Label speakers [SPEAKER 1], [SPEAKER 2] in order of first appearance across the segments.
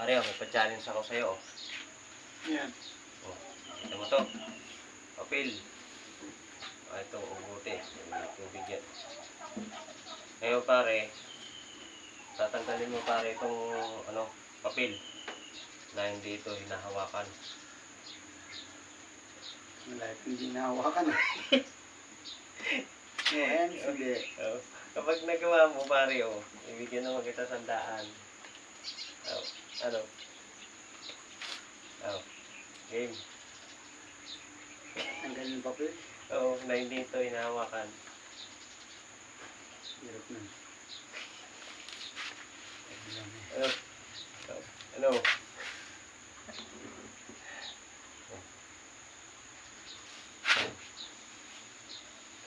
[SPEAKER 1] Pare, may pa-challenge ako sa'yo. Oh.
[SPEAKER 2] Yan.
[SPEAKER 1] Oh, kita mo to. Papel. Ah, ito, ubuti. Yung tubig yan. Ngayon pare, tatanggalin mo pare itong ano, papel na hindi ito hinahawakan.
[SPEAKER 2] Wala, hindi nahawakan. Ayan, hindi.
[SPEAKER 1] Oh, kapag nagawa mo pare, oh, ibigyan naman kita sandaan. Oh, ano? Oh, game.
[SPEAKER 2] Tanggalin yung papel.
[SPEAKER 1] Oo, na hindi ito hinahawakan.
[SPEAKER 2] Hirap na.
[SPEAKER 1] Ano? Ano?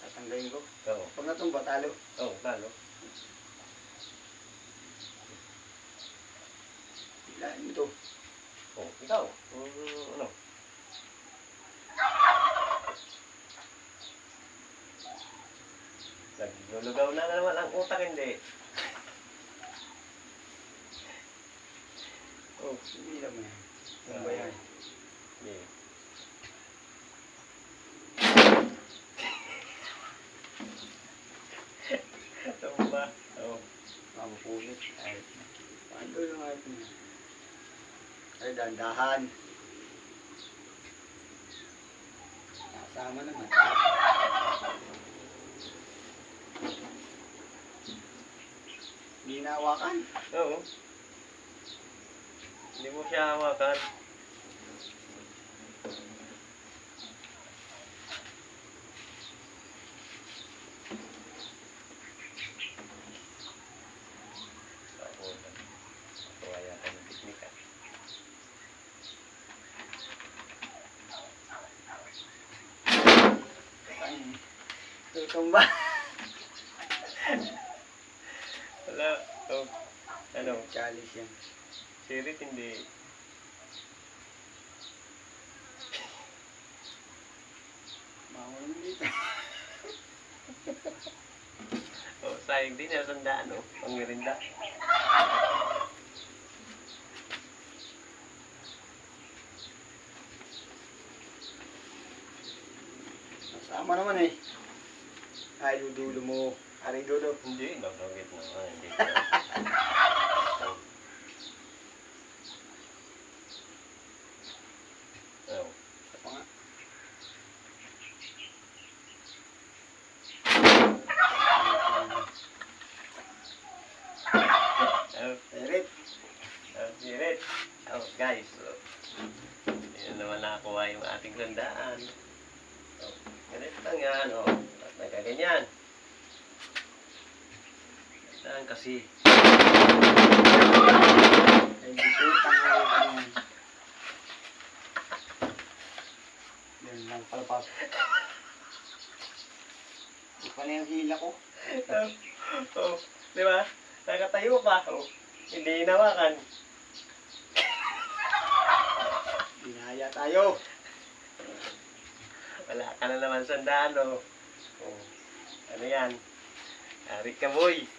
[SPEAKER 2] Tatanggalin ko.
[SPEAKER 1] Oo.
[SPEAKER 2] Pag natumba, talo.
[SPEAKER 1] Oo, talo.
[SPEAKER 2] Ilaan mo to.
[SPEAKER 1] Oo, ikaw. Ano? Naglulugaw na naman ang utak, hindi.
[SPEAKER 2] Oh, hindi lang mo yan. Ano ba yan?
[SPEAKER 1] Hindi. Tumba. Oo.
[SPEAKER 2] Mapupunit. Ay, paano yung ayot mo? Ay, dandahan. Nasama naman. Hindi nahawakan.
[SPEAKER 1] Oo. Hindi mo siya hawakan. Kaya ka ng teknika.
[SPEAKER 2] Ay, tutumba.
[SPEAKER 1] Wala. Oh. Ano?
[SPEAKER 2] Challenge yan.
[SPEAKER 1] Sirit hindi.
[SPEAKER 2] Mawala dito.
[SPEAKER 1] Oh, sayang din. Nasandaan, oh. Pangirinda.
[SPEAKER 2] Nasama naman eh. Ay, dudulo mo. Aray dulo.
[SPEAKER 1] Hindi. Nabanggit naman. Hindi. Oh.
[SPEAKER 2] Isa pa nga.
[SPEAKER 1] Oh.
[SPEAKER 2] Erit.
[SPEAKER 1] Oh, sirit. Oh, guys. Oh. Yan naman nakakuha yung ating sandaan. Oh. Ganito lang yan. Oh. At nagaganyan. Saan kasi?
[SPEAKER 2] Ay, bututang na yan. Yan lang palpas. Di pa na yung hila ko.
[SPEAKER 1] Oh, di ba? Nakatayo pa. Oh, hindi hinawakan.
[SPEAKER 2] Binaya tayo.
[SPEAKER 1] Wala ka na naman sandaan, oh. Oh. Ano yan? Arik ka, boy.